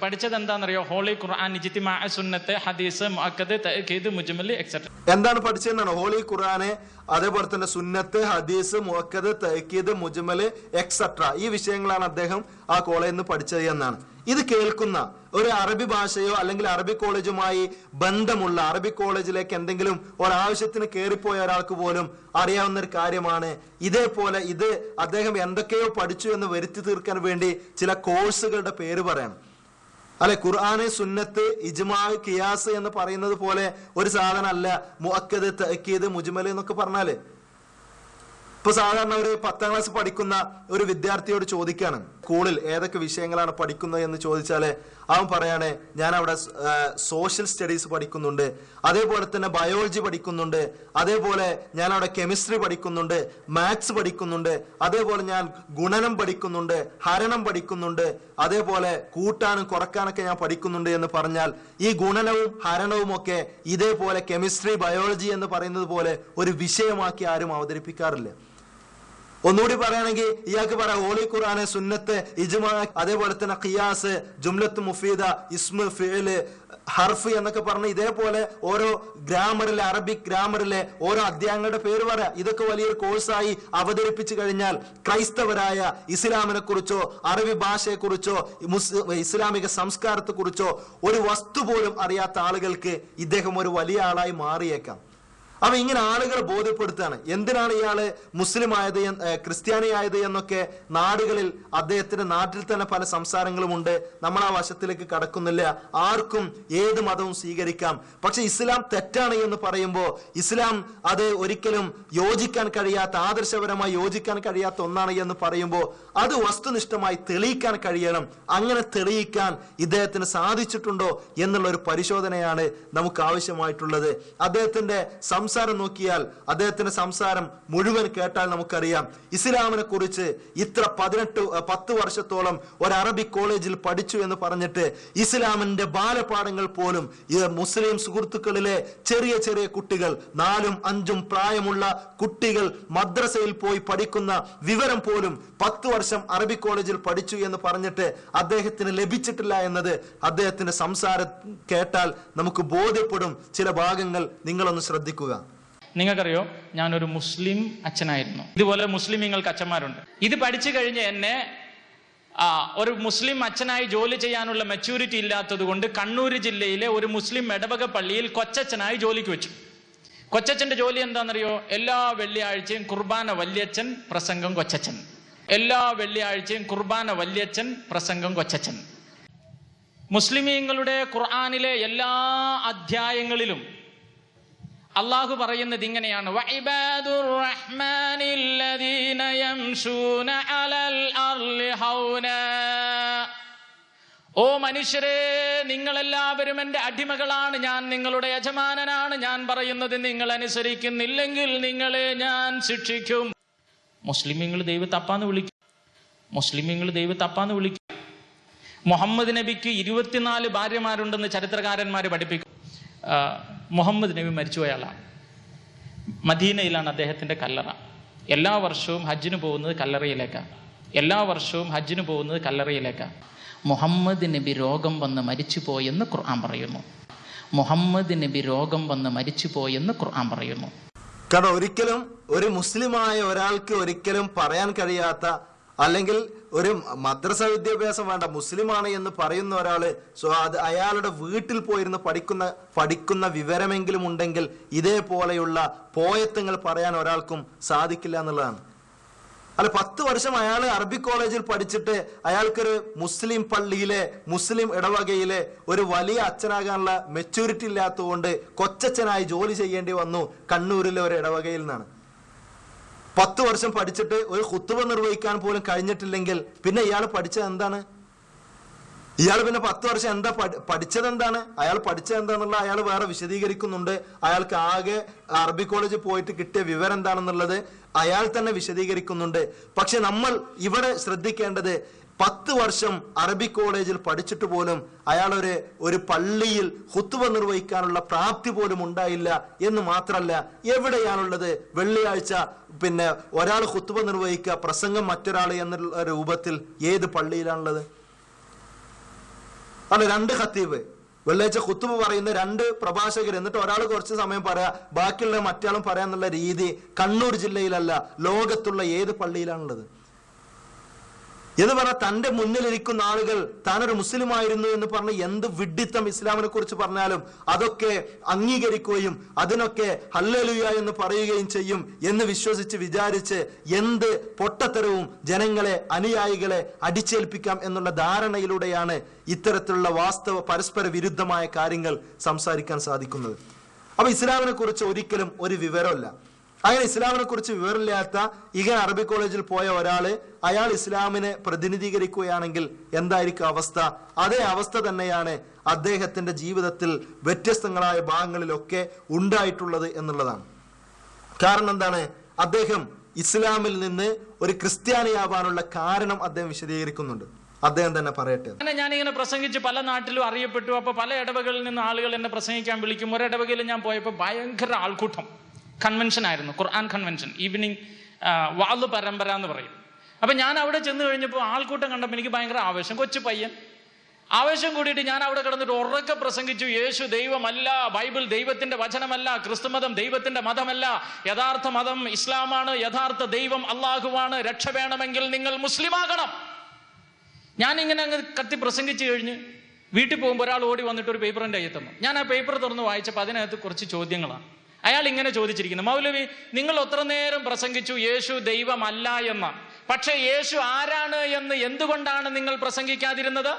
പഠിച്ചത് എന്താണെന്നറിയോ? ഹോളി ഖുർആൻ, ഇജ്തിമാ, സുന്നത്ത്, ഹദീസ്, മുഅക്കദ്, തഅക്കീദ്, മുജ്മൽ, എക്സെട്ര. എന്താണ് പഠിച്ചതെന്നാണ്? ഹോളി ഖുർആന്, അതേപോലെ തന്നെ സുന്നത്ത്, ഹദീസ്, മുഅക്കദ്, തഅക്കീദ്, മുജ്മൽ, എക്സെട്ര. ഈ വിഷയങ്ങളാണ് അദ്ദേഹം ആ കോളേജിൽ നിന്ന് പഠിച്ചത് എന്നാണ്. ഇത് കേൾക്കുന്ന ഒരു അറബി ഭാഷയോ അല്ലെങ്കിൽ അറബി കോളേജുമായി ബന്ധമുള്ള, അറബി കോളേജിലേക്ക് എന്തെങ്കിലും ഒരാവശ്യത്തിന് കയറിപ്പോയ ഒരാൾക്ക് പോലും അറിയാവുന്ന ഒരു കാര്യമാണ്. ഇതേപോലെ ഇത് അദ്ദേഹം എന്തൊക്കെയോ പഠിച്ചു എന്ന് വരുത്തി തീർക്കാൻ വേണ്ടി ചില കോഴ്സുകളുടെ പേര് പറയണം. അല്ലെ, ഖുർആന്, സുന്നത്ത്, ഇജ്മാ, ഖിയാസ് എന്ന് പറയുന്നത് പോലെ ഒരു സാധനം അല്ല മുഅക്കദ്, തഅക്കീദ്, മുജ്മൽ എന്നൊക്കെ പറഞ്ഞാല്. ഇപ്പൊ സാധാരണ ഒരു 10ാം ക്ലാസ് പഠിക്കുന്ന ഒരു വിദ്യാർത്ഥിയോട് ചോദിക്കാണ്, സ്കൂളിൽ ഏതൊക്കെ വിഷയങ്ങളാണ് പഠിക്കുന്നത് എന്ന് ചോദിച്ചാല് അവൻ പറയാണ്, ഞാൻ അവിടെ സോഷ്യൽ സ്റ്റഡീസ് പഠിക്കുന്നുണ്ട്, അതേപോലെ തന്നെ ബയോളജി പഠിക്കുന്നുണ്ട്, അതേപോലെ ഞാൻ അവിടെ കെമിസ്ട്രി പഠിക്കുന്നുണ്ട്, മാത്സ് പഠിക്കുന്നുണ്ട്, അതേപോലെ ഞാൻ ഗുണനം പഠിക്കുന്നുണ്ട്, ഹരണം പഠിക്കുന്നുണ്ട്, അതേപോലെ കൂട്ടാനും കുറക്കാനൊക്കെ ഞാൻ പഠിക്കുന്നുണ്ട് എന്ന് പറഞ്ഞാൽ ഈ ഗുണനവും ഹരണവും ഒക്കെ ഇതേപോലെ കെമിസ്ട്രി, ബയോളജി എന്ന് പറയുന്നത് പോലെ ഒരു വിഷയമാക്കി ആരും അവതരിപ്പിക്കാറില്ല. ഒന്നുകൂടി പറയുകയാണെങ്കിൽ ഇയാൾക്ക് പറയാം ഹോളി ഖുർആന്, സുന്നത്ത്, ഇജ്മാ, അതേപോലെ തന്നെ ഖിയാസ്, ജുംലത്ത് മുഫീദ, ഇസ്മ, ഫിഅല്, ഹർഫ് എന്നൊക്കെ പറഞ്ഞ് ഇതേപോലെ ഓരോ ഗ്രാമറിലെ, അറബിക് ഗ്രാമറിലെ ഓരോ അധ്യായങ്ങളുടെ പേര് പറയാം. ഇതൊക്കെ വലിയൊരു കോഴ്സായി അവതരിപ്പിച്ചു കഴിഞ്ഞാൽ ക്രൈസ്തവരായ ഇസ്ലാമിനെ കുറിച്ചോ അറബി ഭാഷയെക്കുറിച്ചോ ഇസ്ലാമിക സംസ്കാരത്തെ കുറിച്ചോ ഒരു വസ്തു പോലും അറിയാത്ത ആളുകൾക്ക് ഇദ്ദേഹം ഒരു വലിയ ആളായി മാറിയേക്കാം. അപ്പൊ ഇങ്ങനെ ആളുകളെ ബോധ്യപ്പെടുത്താണ് എന്തിനാണ് ഇയാള് മുസ്ലിം ആയത്, ക്രിസ്ത്യാനി ആയത് എന്നൊക്കെ നാടുകളിൽ, അദ്ദേഹത്തിന്റെ നാട്ടിൽ തന്നെ പല സംസാരങ്ങളുമുണ്ട്. നമ്മൾ ആ വശത്തിലേക്ക് കടക്കുന്നില്ല. ആർക്കും ഏത് മതവും സ്വീകരിക്കാം. പക്ഷെ ഇസ്ലാം തെറ്റാണ് എന്ന് പറയുമ്പോൾ, ഇസ്ലാം അത് ഒരിക്കലും യോജിക്കാൻ കഴിയാത്ത, ആദർശപരമായി യോജിക്കാൻ കഴിയാത്ത ഒന്നാണ് എന്ന് പറയുമ്പോൾ അത് വസ്തുനിഷ്ഠമായി തെളിയിക്കാൻ കഴിയണം. അങ്ങനെ തെളിയിക്കാൻ ഇദ്ദേഹത്തിന് സാധിച്ചിട്ടുണ്ടോ എന്നുള്ള ഒരു പരിശോധനയാണ് നമുക്ക് ആവശ്യമായിട്ടുള്ളത്. അദ്ദേഹത്തിന്റെ സംസാരം നോക്കിയാൽ അദ്ദേഹത്തിന്റെ സംസാരം മുഴുവൻ കേട്ടാൽ നമുക്കറിയാം ഇസ്ലാമിനെ കുറിച്ച് ഇത്ര 10 വർഷത്തോളം ഒരു അറബിക് കോളേജിൽ പഠിച്ചു എന്ന് പറഞ്ഞിട്ട് ഇസ്ലാമിന്റെ ബാലപാഠങ്ങൾ പോലും മുസ്ലിം സുഹൃത്തുക്കളിലെ ചെറിയ ചെറിയ കുട്ടികൾ 4ഉം 5ഉം പ്രായമുള്ള കുട്ടികൾ മദ്രസയിൽ പോയി പഠിക്കുന്ന വിവരം പോലും 10 വർഷം അറബിക് കോളേജിൽ പഠിച്ചു എന്ന് പറഞ്ഞിട്ട് അദ്ദേഹത്തിന് ലഭിച്ചിട്ടില്ല എന്നത് അദ്ദേഹത്തിന്റെ സംസാരം കേട്ടാൽ നമുക്ക് ബോധ്യപ്പെടും. ചില ഭാഗങ്ങൾ നിങ്ങളൊന്ന് ശ്രദ്ധിക്കുക. നിങ്ങൾക്കറിയോ, ഞാനൊരു മുസ്ലിം അച്ഛനായിരുന്നു. ഇതുപോലെ മുസ്ലിമീങ്ങൾക്ക് അച്ഛന്മാരുണ്ട്. ഇത് പഠിച്ചു കഴിഞ്ഞ് എന്നെ ഒരു മുസ്ലിം അച്ഛനായി ജോലി ചെയ്യാനുള്ള മെച്യൂരിറ്റി ഇല്ലാത്തത് കൊണ്ട് കണ്ണൂർ ജില്ലയിലെ ഒരു മുസ്ലിം ഇടവക പള്ളിയിൽ കൊച്ചച്ഛനായി ജോലിക്ക് വെച്ചു. കൊച്ചച്ഛന്റെ ജോലി എന്താണെന്നറിയോ? എല്ലാ വെള്ളിയാഴ്ചയും കുർബാന വല്യച്ഛൻ, പ്രസംഗം കൊച്ചച്ഛൻ. എല്ലാ വെള്ളിയാഴ്ചയും കുർബാന വല്യച്ഛൻ, പ്രസംഗം കൊച്ചച്ഛൻ. മുസ്ലിമീങ്ങളുടെ ഖുർആനിലെ എല്ലാ അധ്യായങ്ങളിലും അള്ളാഹു പറയുന്നത് ഇങ്ങനെയാണ്: വഇബാദുർ റഹ്മാനില്ലദീന യംശൂന അലൽ അർളി ഹൗനാ. ഓ മനുഷ്യരെ, നിങ്ങളെല്ലാവരും എൻ്റെ അടിമകളാണ്, ഞാൻ നിങ്ങളുടെ യജമാനനാണ്. ഞാൻ പറയുന്നത് നിങ്ങൾ അനുസരിക്കുന്നില്ലെങ്കിൽ നിങ്ങളെ ഞാൻ ശിക്ഷിക്കും. മുസ്ലിമീങ്ങൾ ദൈവത്തെ അപ്പാന്ന് വിളിക്കും. മുസ്ലിമീങ്ങൾ ദൈവത്തെ അപ്പാന്ന് വിളിക്കും. മുഹമ്മദ് നബിക്ക് 24 ഭാര്യമാരുണ്ടെന്ന് ചരിത്രകാരന്മാർ പഠിപ്പിക്കും. മുഹമ്മദ് നബി മരിച്ചുപോയാളാണ്. മദീനയിലാണ് അദ്ദേഹത്തിന്റെ കല്ലറ. എല്ലാ വർഷവും ഹജ്ജിന് പോകുന്നത് കല്ലറയിലേക്കാണ്. എല്ലാ വർഷവും ഹജ്ജിന് പോകുന്നത് കല്ലറയിലേക്കാണ്. മുഹമ്മദ് നബി രോഗം വന്ന് മരിച്ചുപോയെന്ന് ഖുർആൻ പറയുന്നു. മുഹമ്മദ് നബി രോഗം വന്ന് മരിച്ചുപോയെന്ന് ഖുർആൻ പറയുന്നു. കാരണം ഒരിക്കലും ഒരു മുസ്ലിമായ ഒരാൾക്ക് ഒരിക്കലും പറയാൻ കഴിയാത്ത, അല്ലെങ്കിൽ ഒരു മദ്രസ വിദ്യാഭ്യാസം വേണ്ട, മുസ്ലിമാണ് എന്ന് പറയുന്ന ഒരാള് അത് അയാളുടെ വീട്ടിൽ പോയിരുന്ന് പഠിക്കുന്ന വിവരമെങ്കിലും ഉണ്ടെങ്കിൽ ഇതേപോലെയുള്ള പോയത്തങ്ങൾ പറയാൻ ഒരാൾക്കും സാധിക്കില്ല എന്നുള്ളതാണ്. അല്ല, 10 വർഷം അയാൾ അറബിക് കോളേജിൽ പഠിച്ചിട്ട് അയാൾക്കൊരു മുസ്ലിം പള്ളിയിലെ മുസ്ലിം ഇടവകയിലെ ഒരു വലിയ അച്ഛനാകാനുള്ള മെച്യൂരിറ്റി ഇല്ലാത്തതുകൊണ്ട് കൊച്ചച്ഛനായി ജോലി ചെയ്യേണ്ടി വന്നു കണ്ണൂരിലെ ഒരു ഇടവകയിൽ നിന്നാണ്. 10 വർഷം പഠിച്ചിട്ട് ഒരു ഖുത്ബ നിർവഹിക്കാൻ പോലും കഴിഞ്ഞിട്ടില്ലെങ്കിൽ പിന്നെ ഇയാൾ പഠിച്ചത് എന്താണ്? ഇയാൾ പിന്നെ 10 വർഷം എന്താ പഠിച്ചത് എന്താണ്? അയാൾ പഠിച്ചത് എന്താണെന്നുള്ള അയാൾ വേറെ വിശദീകരിക്കുന്നുണ്ട്. അയാൾക്ക് ആകെ അറബി കോളേജിൽ പോയിട്ട് കിട്ടിയ വിവരം എന്താണെന്നുള്ളത് അയാൾ തന്നെ വിശദീകരിക്കുന്നുണ്ട്. പക്ഷെ നമ്മൾ ഇവിടെ ശ്രദ്ധിക്കേണ്ടത് 10 വർഷം അറബി കോളേജിൽ പഠിച്ചിട്ട് പോലും അയാൾ ഒരു പള്ളിയിൽ ഖുത്ബ നിർവഹിക്കാനുള്ള പ്രാപ്തി പോലും ഉണ്ടായില്ല എന്ന് മാത്രമല്ല, എവിടെയാണുള്ളത്? വെള്ളിയാഴ്ച പിന്നെ ഒരാൾ ഖുത്ബ നിർവഹിക്കുക, പ്രസംഗം മറ്റൊരാൾ എന്നുള്ള രൂപത്തിൽ ഏത് പള്ളിയിലാണുള്ളത്? അല്ല, 2 ഖത്തീബ് വെള്ളിയാഴ്ച ഖുത്ബ പറയുന്ന 2 പ്രഭാഷകർ, എന്നിട്ട് ഒരാൾ കുറച്ച് സമയം പറയാ, ബാക്കിയുള്ള മറ്റാളും പറയാന്നുള്ള രീതി കണ്ണൂർ ജില്ലയിലല്ല, ലോകത്തുള്ള ഏത് പള്ളിയിലാണുള്ളത്? എന്ന് പറഞ്ഞാൽ തന്റെ മുന്നിലിരിക്കുന്ന ആളുകൾ താനൊരു മുസ്ലിം ആയിരുന്നു എന്ന് പറഞ്ഞ് എന്ത് വിഡ്ഢിത്തം ഇസ്ലാമിനെ കുറിച്ച് പറഞ്ഞാലും അതൊക്കെ അംഗീകരിക്കുകയും അതിനൊക്കെ ഹല്ലേലൂയ എന്ന് പറയുകയും ചെയ്യും എന്ന് വിചാരിച്ച് എന്ത് പൊട്ടത്തരവും ജനങ്ങളെ, അനുയായികളെ അടിച്ചേൽപ്പിക്കാം എന്നുള്ള ധാരണയിലൂടെയാണ് ഇത്തരത്തിലുള്ള പരസ്പര വിരുദ്ധമായ കാര്യങ്ങൾ സംസാരിക്കാൻ സാധിക്കുന്നത്. അപ്പൊ ഇസ്ലാമിനെ കുറിച്ച് ഒരിക്കലും ഒരു വിവരമില്ല. അങ്ങനെ ഇസ്ലാമിനെ കുറിച്ച് വിവരമില്ലാത്ത ഇങ്ങനെ അറബി കോളേജിൽ പോയ അയാൾ ഇസ്ലാമിനെ പ്രതിനിധീകരിക്കുകയാണെങ്കിൽ എന്തായിരിക്കും അവസ്ഥ? അതേ അവസ്ഥ തന്നെയാണ് അദ്ദേഹത്തിന്റെ ജീവിതത്തിൽ വ്യത്യസ്തങ്ങളായ ഭാഗങ്ങളിലൊക്കെ ഉണ്ടായിട്ടുള്ളത് എന്നുള്ളതാണ്. കാരണം എന്താണ്? അദ്ദേഹം ഇസ്ലാമിൽ നിന്ന് ഒരു ക്രിസ്ത്യാനിയാവാനുള്ള കാരണം അദ്ദേഹം വിശദീകരിക്കുന്നുണ്ട്. അദ്ദേഹം തന്നെ പറയട്ടെ. ഞാനിങ്ങനെ പ്രസംഗിച്ച് പല നാട്ടിലും അറിയപ്പെട്ടു. അപ്പൊ പല ഇടവകളിൽ നിന്ന് ആളുകൾ എന്നെ പ്രസംഗിക്കാൻ വിളിക്കും. ഒരിടവകയിൽ ഞാൻ പോയപ്പോൾ ഭയങ്കര ആൾക്കൂട്ടം. കൺവെൻഷൻ ആയിരുന്നു, ഖുർആൻ കൺവെൻഷൻ, ഈവനിങ് വാള് പരമ്പര എന്ന് പറയും. അപ്പൊ ഞാൻ അവിടെ ചെന്ന് കഴിഞ്ഞപ്പോൾ ആൾക്കൂട്ടം കണ്ടപ്പോൾ എനിക്ക് ഭയങ്കര ആവേശം. കൊച്ചു പയ്യൻ ആവേശം കൂടിയിട്ട് ഞാൻ അവിടെ കിടന്നിട്ട് ഉറക്കെ പ്രസംഗിച്ചു, യേശു ദൈവമല്ല, ബൈബിൾ ദൈവത്തിന്റെ വചനമല്ല, ക്രിസ്തുമതം ദൈവത്തിന്റെ മതമല്ല, യഥാർത്ഥ മതം ഇസ്ലാമാണ്, യഥാർത്ഥ ദൈവം അള്ളാഹുവാണ്, രക്ഷ വേണമെങ്കിൽ നിങ്ങൾ മുസ്ലിമാകണം. ഞാനിങ്ങനെ അങ്ങ് കത്തി പ്രസംഗിച്ചു കഴിഞ്ഞ് വീട്ടിൽ പോകുമ്പോൾ ഒരാൾ ഓടി വന്നിട്ട് ഒരു പേപ്പർ എൻ്റെ കയ്യിൽ തന്നു. ഞാൻ ആ പേപ്പർ തുറന്ന് വായിച്ചപ്പോൾ അതിനകത്ത് കുറച്ച് ചോദ്യങ്ങളാണ്. അയാൾ ഇങ്ങനെ ചോദിച്ചിരിക്കുന്നു: മൗലവി, നിങ്ങൾ ഒത്ര നേരം പ്രസംഗിച്ചു യേശു ദൈവമല്ല എന്ന്, പക്ഷെ യേശു ആരാണ് എന്ന് എന്തുകൊണ്ടാണ് നിങ്ങൾ പ്രസംഗിക്കാതിരുന്നത്?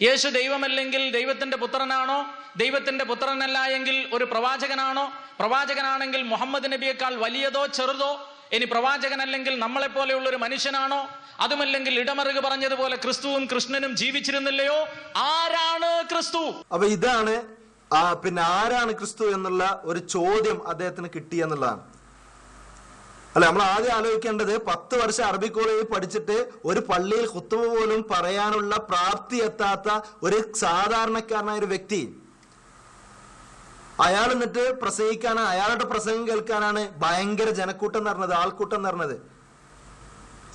യേശു ദൈവമല്ലെങ്കിൽ ദൈവത്തിന്റെ പുത്രനാണോ? ദൈവത്തിന്റെ പുത്രനല്ല എങ്കിൽ ഒരു പ്രവാചകനാണോ? പ്രവാചകനാണെങ്കിൽ മുഹമ്മദ് നബിയേക്കാൾ വലിയതോ ചെറുതോ? ഇനി പ്രവാചകനല്ലെങ്കിൽ നമ്മളെപ്പോലെയുള്ള ഒരു മനുഷ്യനാണോ? അതുമല്ലെങ്കിൽ ഇടമറുക പറഞ്ഞതുപോലെ ക്രിസ്തുവും കൃഷ്ണനും ജീവിച്ചിരുന്നില്ലയോ? ആരാണ് ക്രിസ്തു? അപ്പൊ ഇതാണ് പിന്നെ ആരാണ് ക്രിസ്തു എന്നുള്ള ഒരു ചോദ്യം അദ്ദേഹത്തിന് കിട്ടി എന്നുള്ളതാണ്. അല്ല, നമ്മൾ ആദ്യം ആലോചിക്കേണ്ടത് 10 വർഷം അറബി കോളേജിൽ പഠിച്ചിട്ട് ഒരു പള്ളിയിൽ ഖുത്ബ പോലും പറയാനുള്ള പ്രാപ്തി എത്താത്ത ഒരു സാധാരണക്കാരനായ ഒരു വ്യക്തി, അയാൾ എന്നിട്ട് പ്രസംഗിക്കാനാണ്, അയാളുടെ പ്രസംഗം കേൾക്കാനാണ് ഭയങ്കര ജനക്കൂട്ടം നിറഞ്ഞത്, ആൾക്കൂട്ടം നിറഞ്ഞത്.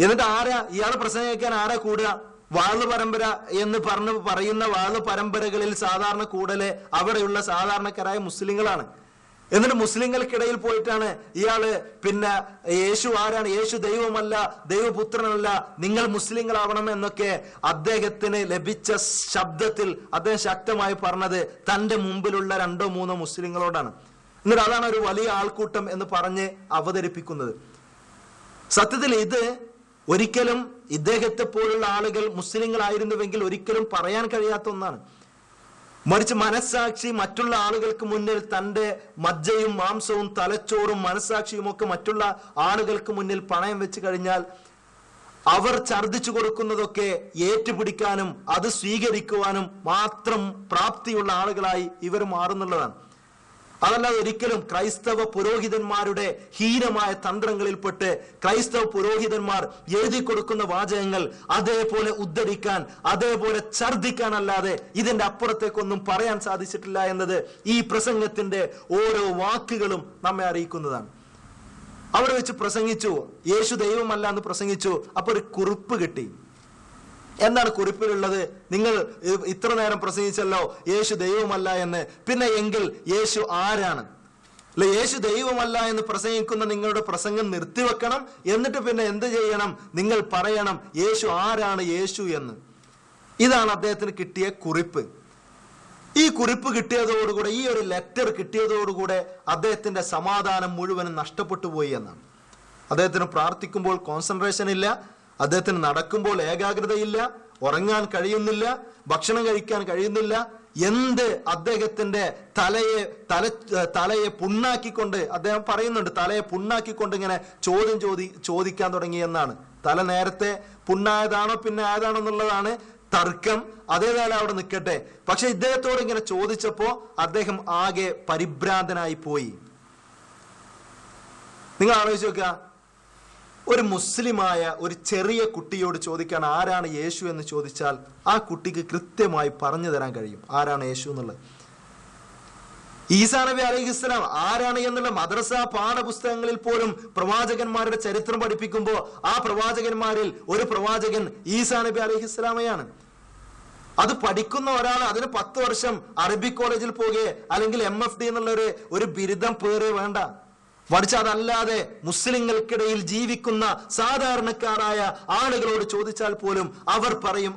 എന്നിട്ട് ഇയാൾ പ്രസംഗം കേൾക്കാൻ ആരാ കൂടുക? വാള് പരമ്പര എന്ന് പറയുന്ന വാള് പരമ്പരകളിൽ സാധാരണ കൂടല് അവിടെയുള്ള സാധാരണക്കാരായ മുസ്ലിങ്ങളാണ്. എന്നിട്ട് മുസ്ലിങ്ങൾക്കിടയിൽ പോയിട്ടാണ് ഇയാള് പിന്നെ യേശു ആരാണ്, യേശു ദൈവമല്ല, ദൈവപുത്രനല്ല, നിങ്ങൾ മുസ്ലിങ്ങളാവണം എന്നൊക്കെ അദ്ദേഹത്തിന് ലഭിച്ച ശബ്ദത്തിൽ അദ്ദേഹം ശക്തമായി പറഞ്ഞത് തന്റെ മുമ്പിലുള്ള 2-3 മുസ്ലിങ്ങളോടാണ്. എന്നിട്ട് അതാണ് ഒരു വലിയ ആൾക്കൂട്ടം എന്ന് പറഞ്ഞ് അവതരിപ്പിക്കുന്നത്. സത്യത്തിൽ ഇത് ഒരിക്കലും ഇദ്ദേഹത്തെ പോലുള്ള ആളുകൾ മുസ്ലിങ്ങളായിരുന്നുവെങ്കിൽ ഒരിക്കലും പറയാൻ കഴിയാത്ത ഒന്നാണ്. മറിച്ച് മനസ്സാക്ഷി മറ്റുള്ള ആളുകൾക്ക് മുന്നിൽ തന്റെ മജ്ജയും മാംസവും തലച്ചോറും മനസ്സാക്ഷിയും ഒക്കെ മറ്റുള്ള ആളുകൾക്ക് മുന്നിൽ പണയം വെച്ച് കഴിഞ്ഞാൽ അവർ ഛർദ്ദിച്ചു കൊടുക്കുന്നതൊക്കെ ഏറ്റുപിടിക്കാനും അത് സ്വീകരിക്കുവാനും മാത്രം പ്രാപ്തിയുള്ള ആളുകളായി ഇവർ മാറുന്നുള്ളതാണ്. അതല്ലാതെ ഒരിക്കലും ക്രൈസ്തവ പുരോഹിതന്മാരുടെ ഹീനമായ തന്ത്രങ്ങളിൽപ്പെട്ട് ക്രൈസ്തവ പുരോഹിതന്മാർ എഴുതി കൊടുക്കുന്ന വാചകങ്ങൾ അതേപോലെ ഉദ്ധരിക്കാൻ, അതേപോലെ ഛർദ്ദിക്കാനല്ലാതെ ഇതിന്റെ അപ്പുറത്തേക്കൊന്നും പറയാൻ സാധിച്ചിട്ടില്ല എന്നത് ഈ പ്രസംഗത്തിന്റെ ഓരോ വാക്കുകളും നമ്മെ അറിയിക്കുന്നതാണ്. അവിടെ വെച്ച് പ്രസംഗിച്ചു, യേശു ദൈവമല്ല എന്ന് പ്രസംഗിച്ചു. അപ്പൊ ഒരു കുറിപ്പ് കിട്ടി. എന്താണ് കുറിപ്പിലുള്ളത്? നിങ്ങൾ ഇത്ര നേരം പ്രസംഗിച്ചല്ലോ യേശു ദൈവമല്ല എന്ന്, പിന്നെ എങ്കിൽ യേശു ആരാണ്? അല്ലെ, യേശു ദൈവമല്ല എന്ന് പ്രസംഗിക്കുന്ന നിങ്ങളുടെ പ്രസംഗം നിർത്തിവെക്കണം. എന്നിട്ട് പിന്നെ എന്ത് ചെയ്യണം? നിങ്ങൾ പറയണം യേശു ആരാണ് യേശു എന്ന്. ഇതാണ് അദ്ദേഹത്തിന് കിട്ടിയ കുറിപ്പ്. ഈ കുറിപ്പ് കിട്ടിയതോടുകൂടെ, ഈ ഒരു ലെറ്റർ കിട്ടിയതോടുകൂടെ അദ്ദേഹത്തിന്റെ സമാധാനം മുഴുവനും നഷ്ടപ്പെട്ടു പോയി എന്നാണ്. അദ്ദേഹത്തിന് പ്രാർത്ഥിക്കുമ്പോൾ കോൺസെൻട്രേഷൻ ഇല്ല, അദ്ദേഹത്തിന് നടക്കുമ്പോൾ ഏകാഗ്രതയില്ല, ഉറങ്ങാൻ കഴിയുന്നില്ല, ഭക്ഷണം കഴിക്കാൻ കഴിയുന്നില്ല. എന്ത് അദ്ദേഹത്തിന്റെ തലയെ പുണ്ണാക്കിക്കൊണ്ട്, അദ്ദേഹം പറയുന്നുണ്ട്, തലയെ പുണ്ണാക്കിക്കൊണ്ട് ഇങ്ങനെ ചോദിക്കാൻ തുടങ്ങി എന്നാണ്. തല നേരത്തെ പുണ്ണായതാണോ പിന്നെ ആയതാണോ എന്നുള്ളതാണ് തർക്കം. അതേതായാലും അവിടെ നിൽക്കട്ടെ. പക്ഷെ ഇദ്ദേഹത്തോട് ഇങ്ങനെ ചോദിച്ചപ്പോ അദ്ദേഹം ആകെ പരിഭ്രാന്തനായി പോയി. നിങ്ങൾ ആലോചിച്ച് നോക്കുക, ഒരു മുസ്ലിമായ ഒരു ചെറിയ കുട്ടിയോട് ചോദിക്കാൻ ആരാണ് യേശു എന്ന് ചോദിച്ചാൽ ആ കുട്ടിക്ക് കൃത്യമായി പറഞ്ഞു തരാൻ കഴിയും ആരാണ് യേശു എന്നുള്ളത്. ഈസാ നബി അലൈഹിസ്സലാം ആരാണ് എന്നുള്ള മദ്രസ പാഠപുസ്തകങ്ങളിൽ പോലും പ്രവാചകന്മാരുടെ ചരിത്രം പഠിപ്പിക്കുമ്പോൾ ആ പ്രവാചകന്മാരിൽ ഒരു പ്രവാചകൻ ഈസാ നബി അലൈഹിസ്സലാമയാണ്. അത് പഠിക്കുന്ന ഒരാൾ അതിന് 10 വർഷം അറബി കോളേജിൽ പോകുകയെ അല്ലെങ്കിൽ MFD എന്നുള്ള ഒരു ബിരുദം പേരെ വേണ്ട. മറിച്ച് അതല്ലാതെ മുസ്ലിങ്ങൾക്കിടയിൽ ജീവിക്കുന്ന സാധാരണക്കാരായ ആളുകളോട് ചോദിച്ചാൽ പോലും അവർ പറയും